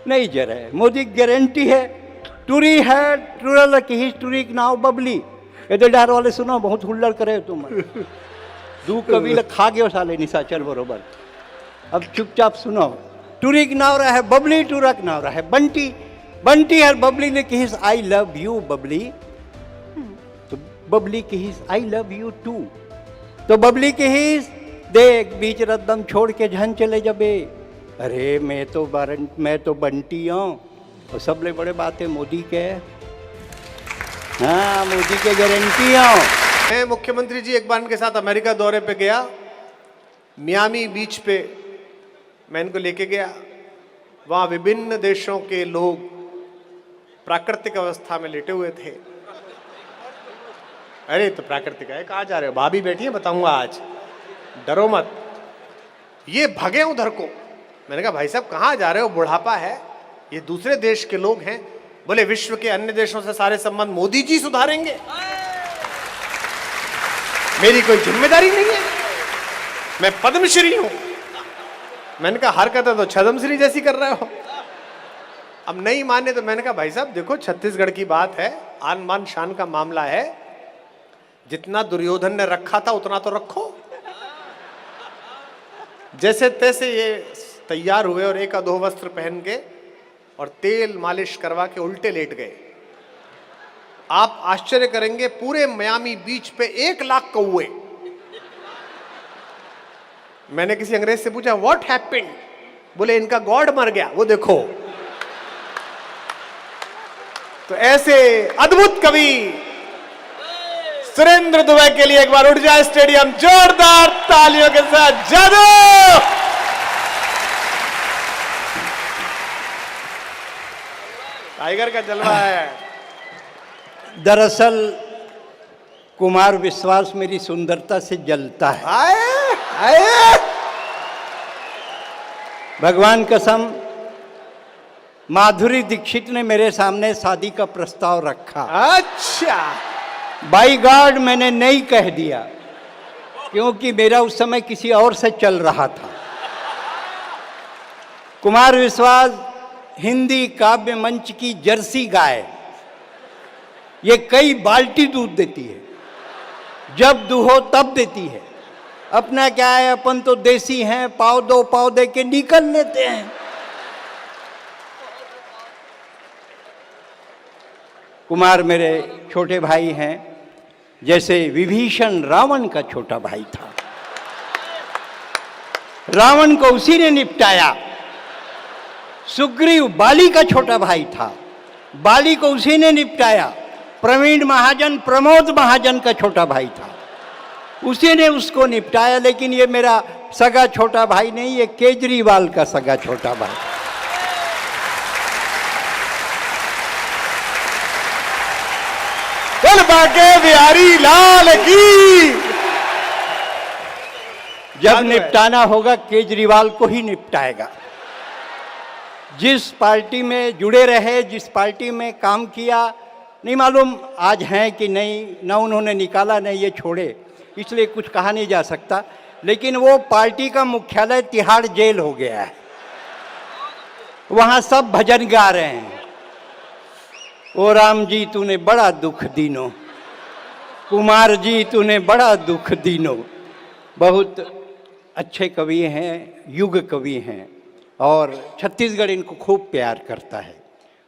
नहीं जरा है मोदी गारंटी है टूरी है टूरल की हिस्टोरी नाव बबली ये तो डार वाले सुनो बहुत हुल्लड़ करे तुम दू कभी खा गयो साले निशाचर बरोबर अब चुपचाप सुनो टूरिक नाव रहा है बबली टूरक नाव रहा है बंटी बंटी है बबली ने कही आई लव यू बबली तो बबली कही आई लव यू टू तो बबली कही देख बीच रद्दम छोड़ के झन चले जबे अरे मैं तो बंटी हूँ और सब ले बड़े बात है मोदी के हाँ मोदी के गारंटी हूँ। मैं मुख्यमंत्री जी एक बार इनके साथ अमेरिका दौरे पे गया मियामी बीच पे मैं इनको लेके गया वहाँ विभिन्न देशों के लोग प्राकृतिक अवस्था में लेटे हुए थे। अरे तो प्राकृतिक है कहाँ जा रहे हो भाभी बैठी है बताऊंगा आज डरो मत ये भगे उधर को। मैंने कहा भाई साहब कहाँ जा रहे हो बुढ़ापा है ये दूसरे देश के लोग हैं। बोले विश्व के अन्य देशों से सारे संबंध मोदी जी सुधारेंगे मेरी कोई जिम्मेदारी नहीं है मैं पद्मश्री हूं। मैंने कहा हरकत है तो छद्मश्री जैसी कर रहे हो। अब नहीं माने तो मैंने कहा भाई साहब देखो छत्तीसगढ़ की बात है आन मान शान का मामला है जितना दुर्योधन ने रखा था उतना तो रखो। जैसे तैसे ये तैयार हुए और एक अधो वस्त्र पहन के और तेल मालिश करवा के उल्टे लेट गए। आप आश्चर्य करेंगे पूरे मियामी बीच पे 1 लाख कौवे। मैंने किसी अंग्रेज से पूछा व्हाट हैपेंड बोले इनका गॉड मर गया वो देखो। तो ऐसे अद्भुत कवि सुरेंद्र दुबे के लिए एक बार उठ जाए स्टेडियम जोरदार तालियों के साथ जादू। टाइगर का जलवा है। दरअसल कुमार विश्वास मेरी सुंदरता से जलता है। आए भगवान कसम माधुरी दीक्षित ने मेरे सामने शादी का प्रस्ताव रखा। अच्छा बाई गॉड मैंने नहीं कह दिया क्योंकि मेरा उस समय किसी और से चल रहा था। कुमार विश्वास हिंदी काव्य मंच की जर्सी गाय ये कई बाल्टी दूध देती है जब दूहो तब देती है। अपना क्या है अपन तो देसी हैं पाव दो पाव दे के निकल लेते हैं। कुमार मेरे छोटे भाई हैं जैसे विभीषण रावण का छोटा भाई था। रावण को उसी ने निपटाया। सुग्रीव बाली का छोटा भाई था बाली को उसी ने निपटाया। प्रवीण महाजन प्रमोद महाजन का छोटा भाई था उसी ने उसको निपटाया। लेकिन ये मेरा सगा छोटा भाई नहीं ये केजरीवाल का सगा छोटा भाई। चल बाके बिहारी लाल की। जब निपटाना होगा केजरीवाल को ही निपटाएगा। जिस पार्टी में जुड़े रहे जिस पार्टी में काम किया नहीं मालूम आज हैं कि नहीं ना उन्होंने निकाला नहीं ये छोड़े इसलिए कुछ कहा नहीं जा सकता। लेकिन वो पार्टी का मुख्यालय तिहाड़ जेल हो गया है। वहाँ सब भजन गा रहे हैं ओ राम जी तूने बड़ा दुख दीनो कुमार जी तूने बड़ा दुख दीनो। बहुत अच्छे कवि हैं युग कवि हैं और छत्तीसगढ़ इनको खूब प्यार करता है।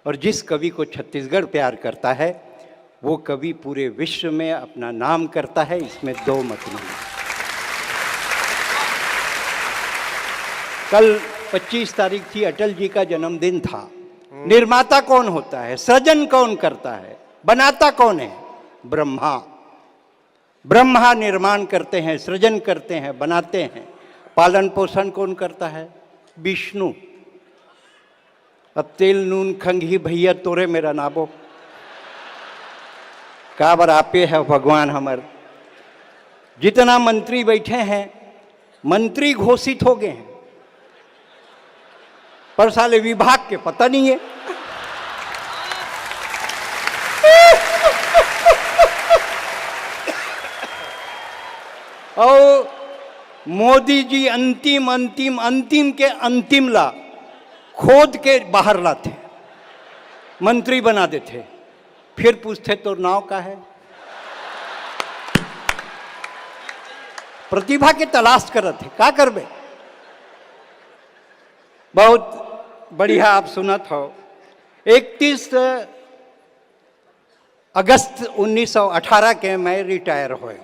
और जिस कवि को छत्तीसगढ़ प्यार करता है वो कवि पूरे विश्व में अपना नाम करता है इसमें दो मत नहीं। कल 25 तारीख थी अटल जी का जन्मदिन था। निर्माता कौन होता है सृजन कौन करता है बनाता कौन है ब्रह्मा। ब्रह्मा निर्माण करते हैं सृजन करते हैं बनाते हैं। पालन पोषण कौन करता है विष्णु। अब तेल नून खंघी भैया तोरे मेरा नाबो का बर आपे है भगवान हमर। जितना मंत्री बैठे हैं मंत्री घोषित हो गए हैं पर साले विभाग के पता नहीं है। और मोदी जी अंतिम अंतिम अंतिम के अंतिम ला खोद के बाहर लाते, मंत्री बना देते, फिर पूछते तो नाव का है। प्रतिभा के तलाश करत है, का करबे। बहुत बढ़िया आप सुनत हो। 31 अगस्त 1918 के मैं रिटायर हुए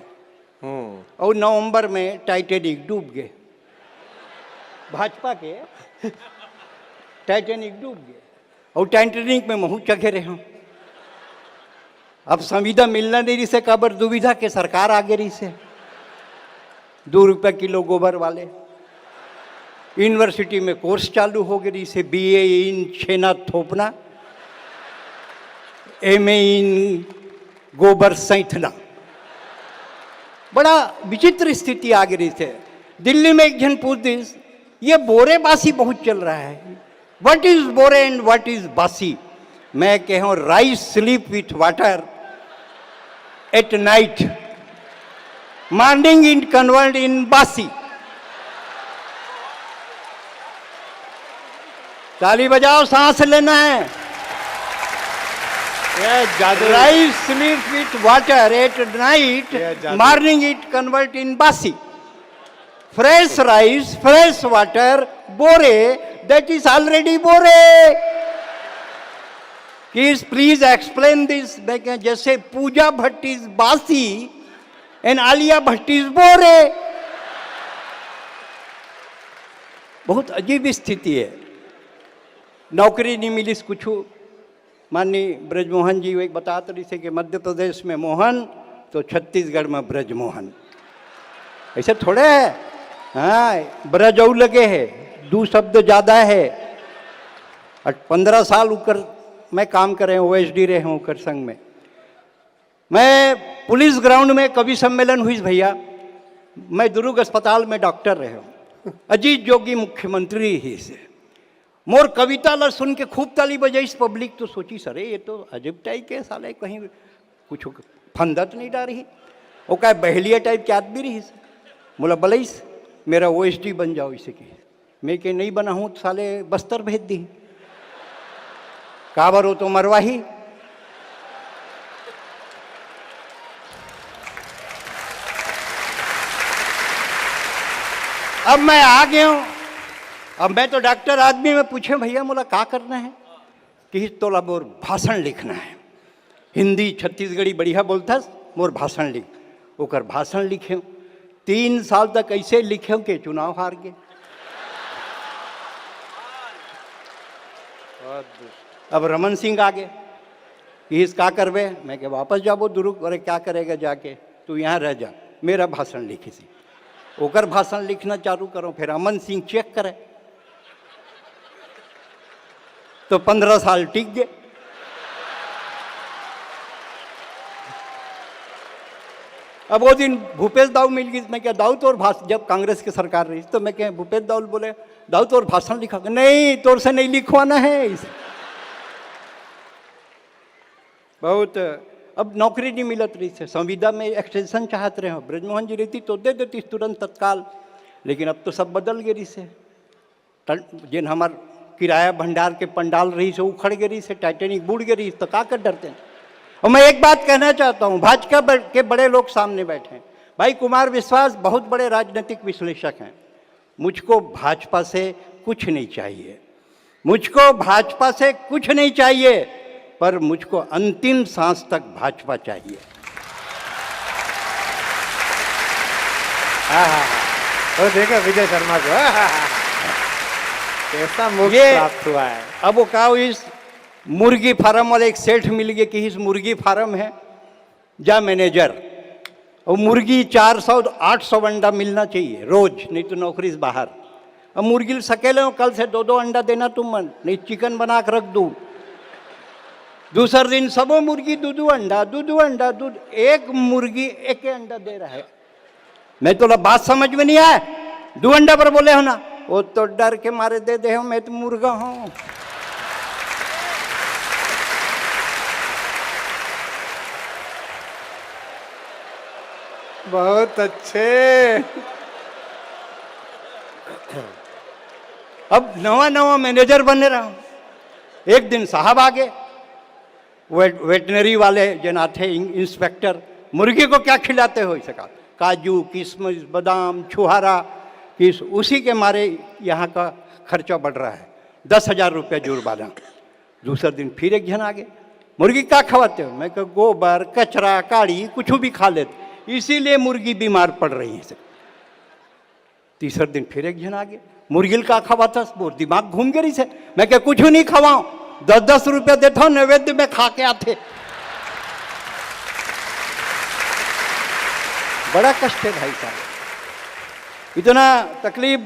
और नवंबर में टाइटैनिक डूब गए, भाजपा के टाइटैनिक डूब गए और टाइटैनिक में महू चघे रहे हूँ। अब संविदा मिलना नहीं रही से, काबर दुविधा के सरकार आगे रही से, 2 रुपये किलो गोबर वाले। यूनिवर्सिटी में कोर्स चालू हो गई से, BA इन छेना थोपना, MA इन गोबर सैंथना। बड़ा विचित्र स्थिति आ गई थे। दिल्ली में एक जन पूछ दिस, ये बोरे बासी बहुत चल रहा है, व्हाट इज बोरे एंड व्हाट इज बासी। मैं कहूँ rice sleep with water at night, morning in convert in बासी। ताली बजाओ, सांस लेना है। Rice sleep with water at night, morning it convert in बासी। फ्रेश राइस, फ्रेश वाटर, बोरे, दैट इज ऑलरेडी बोरे। Please explain this. जैसे पूजा भट्ट इज बासी एंड आलिया भट्ट इज बोरे। बहुत अजीब स्थिति है। नौकरी नहीं मिली कुछ। माननीय ब्रजमोहन जी एक बताते रही थे कि मध्य प्रदेश में मोहन तो छत्तीसगढ़ में ब्रजमोहन, ऐसे थोड़े है। हाँ, ब्रज और लगे है, 2 शब्द ज़्यादा है। 15 साल ऊपर मैं काम कर रहे हूँ, OSD रहे हूँ कर संघ में। मैं पुलिस ग्राउंड में कवि सम्मेलन हुई भैया, मैं दुर्ग अस्पताल में डॉक्टर रहे हूँ। अजीत जोगी मुख्यमंत्री ही से मोर कविता ला सुन के खूब ताली बजाई पब्लिक। तो सोची सर ये तो अजब टाइप के साले, कहीं कुछ फंदत नहीं डाल रही। वो क्या बहलिया टाइप के आदमी रही से। बोला बलईस मेरा OSD बन जाओ इसे की। मैं के नहीं बना हूँ, साले बस्तर भेज दी। काबर हो तो मरवाही। अब मैं आ गया हूँ। अब मैं तो डॉक्टर आदमी में पूछे भैया मोला का करना है कि तोला मोर भाषण लिखना है। हिंदी छत्तीसगढ़ी बढ़िया बोलता, मोर भाषण लिख। ओकर भाषण लिखे 3 साल तक ऐसे लिखे कि चुनाव हार गए। अब रमन सिंह आ गए कि इस का करवे। मैं के वापस जाबो दुर्ग। अरे क्या करेगा जाके, तू यहाँ रह जा, मेरा भाषण लिखी सी। ओकर भाषण लिखना चालू करो, फिर अमन सिंह चेक करे तो 15 साल टिक गए। अब वो दिन भूपेश दाऊ मिल गई। मैं क्या दाऊ तोर भाषण, जब कांग्रेस की सरकार रही तो मैं क्या भूपेश दाऊ बोले दाऊ तोर भाषण लिखा। नहीं, तोर से नहीं लिखवाना है इसे। बहुत अब नौकरी नहीं मिलत रही से, संविदा में एक्सटेंशन चाहत रहे हो। ब्रजमोहन जी रहती तो दे देती तुरंत तत्काल, लेकिन अब तो सब बदल गई से। जिन हमार किराया भंडार के पंडाल रही से उखड़ गई से, टाइटैनिक बूढ़ गई तो का कर डरते हैं। और मैं एक बात कहना चाहता हूँ, भाजपा के बड़े लोग सामने बैठे हैं। भाई कुमार विश्वास बहुत बड़े राजनीतिक विश्लेषक हैं। मुझको भाजपा से कुछ नहीं चाहिए, मुझको भाजपा से कुछ नहीं चाहिए, पर मुझको अंतिम सांस तक भाजपा चाहिए। तो देखा विजय शर्मा को कैसा मोक्ष प्राप्त हुआ है। अब वो कहा इस मुर्गी फार्म वाले एक सेठ मिल गए कि इस मुर्गी फार्म है, जा मैनेजर, और मुर्गी 400-800 अंडा मिलना चाहिए रोज, नहीं तो नौकरी से बाहर। अब मुर्गी सकेले हो, कल से 2-2 अंडा देना तुम मन, नहीं चिकन बना कर रख दूँ। दूसरा दिन सबो मुर्गी 2-2 अंडा, 2-2 अंडा, एक मुर्गी एक अंडा दे रहा है। मैं तो बात समझ में नहीं आया। 2 अंडा पर बोले हो ना, वो तो डर के मारे दे दे हो, मैं तो मुर्गा हूं। बहुत अच्छे। अब नवा नवा मैनेजर बने रहा हूं। एक दिन साहब आ गए, वेटनरी वाले जना थे इंस्पेक्टर, मुर्गी को क्या खिलाते हो? इसे कहा काजू किशमिश बादाम छुहारा किस, उसी के मारे यहाँ का खर्चा बढ़ रहा है, 10,000 रुपया जुर्माना। दूसरा दिन फिर एक जन आ गए, मुर्गी क्या खवाते हो? मैं कहा गोबर कचरा काड़ी कुछ भी खा लेते, इसीलिए मुर्गी बीमार पड़ रही है। तीसरा दिन फिर एक जन आ गए, मुर्गी का खवाता, वो दिमाग घूम गई से। मैं क्या कुछ नहीं खवाऊं, 10-10 रुपया देता हूं, नैवेद्य में खा के आते। बड़ा कष्ट है भाई साहब, इतना तकलीफ।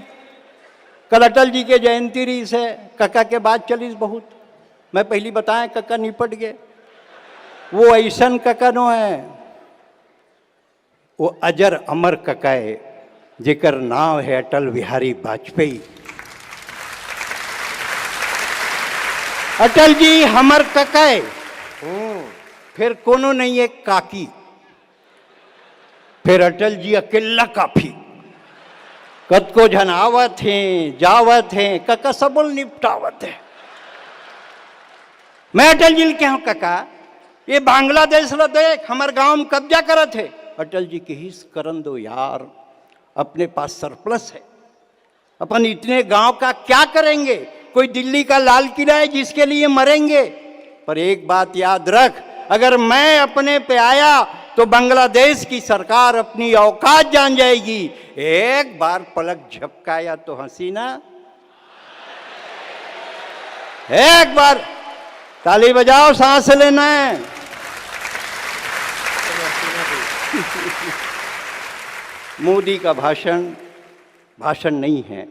कल अटल जी के जयंती रही से कक्का के बाद चलीस बहुत, मैं पहली बताएं कक्का निपट गए। वो ऐसन कक्का नो है, वो अजर अमर कक्का है, जेकर नाम है अटल बिहारी वाजपेयी। अटल जी हमर कक्का है, फिर कोनो नहीं है काकी, फिर अटल जी अकेला काफी। कद को जन आवत हैं जावत हैं, कक्का सबल निपटावत है। मैं अटल जी के हूँ कक्का, ये बांग्लादेश लो देख हमारे गांव में कब्जा करत है। अटल जी के हिस्स करन दो यार, अपने पास सरप्लस है, अपन इतने गांव का क्या करेंगे? कोई दिल्ली का लाल किला है जिसके लिए मरेंगे? पर एक बात याद रख, अगर मैं अपने पे आया तो बांग्लादेश की सरकार अपनी औकात जान जाएगी। एक बार पलक झपकाया तो हसीना, एक बार ताली बजाओ, सांस लेना है। मोदी का भाषण भाषण नहीं है,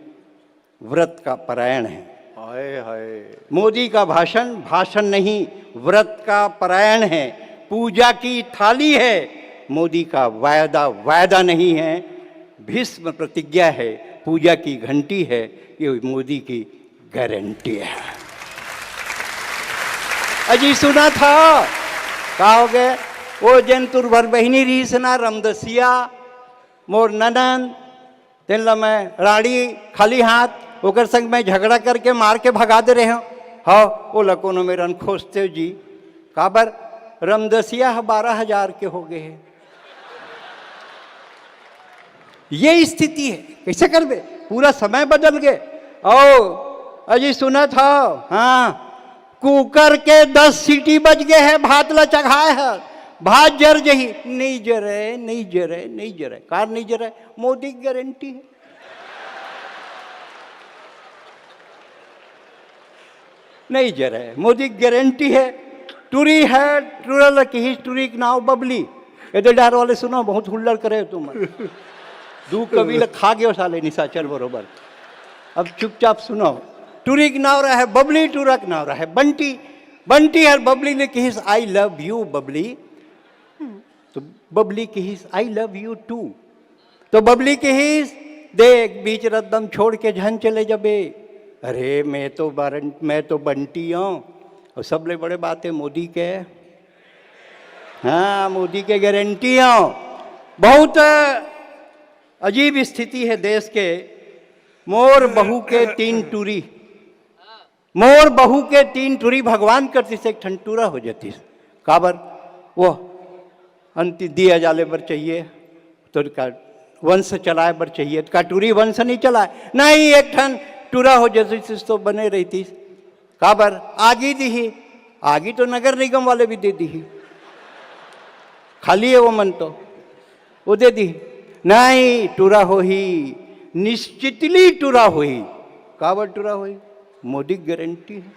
व्रत का परायण है। हाय हाय, मोदी का भाषण भाषण नहीं, व्रत का परायण है, पूजा की थाली है। मोदी का वायदा वायदा नहीं है, भीष्म प्रतिज्ञा है, पूजा की घंटी है, ये मोदी की गारंटी है। अजी सुना था का हो गए वो जंतुर भर बहिनी रही सना रमदसिया मोर ननन तेला मैं राड़ी खाली हाथ ओकर संग में झगड़ा करके मार के भगा दे रहे हो। हाँ वो लकोनो में रन खोजते जी काबर रमदसिया 12,000 के हो गए हैं। ये स्थिति है, कैसे कर बे? पूरा समय बदल गए। ओ अजी सुना था हाँ कुकर के 10 सीटी बज गए हैं, भात ला चढ़ाए है, भात जर जही नहीं जरे नहीं जरे नहीं जरे, कार नहीं जरे, मोदी की गारंटी है। नहीं जरे, मोदी की गारंटी है। टूरी है टूरल की टूरी के नाव बबली, ये डार वाले सुनो बहुत हुल्लड़ करे तुम, दू कभी खा गए साले निशाचर बरोबर। अब चुपचाप सुनो, टूरी का नाव रहा है बबली, टूरा का नाव रहा है बंटी। बंटी है बबली ने कही आई लव यू बबली, तो बबली कही आई लव यू टू। तो बबली कही देख बीच रद्दम छोड़ के झन चले जबे, अरे मैं तो बंटी हूँ। और सबले बड़े बात है मोदी के, हाँ मोदी के गारंटी हूँ। बहुत अजीब स्थिति है देश के। मोर बहू के 3 टूरी, मोर बहू के 3 टूरी भगवान करती से एक ठंटूरा हो जाती काबर वो अंति दिया जाले बर चाहिए तो का वंश चलाए बर चाहिए, का टूरी वंश नहीं चलाए नहीं, एक ठन टूरा हो जाती तो बने रहती काबर आगी दी, आगी तो नगर निगम वाले भी दे दी, खाली है वो मन तो वो दे दी नहीं, टूरा हो ही निश्चितली टूरा हुई, काबर टूरा हुई, मोदी गारंटी है।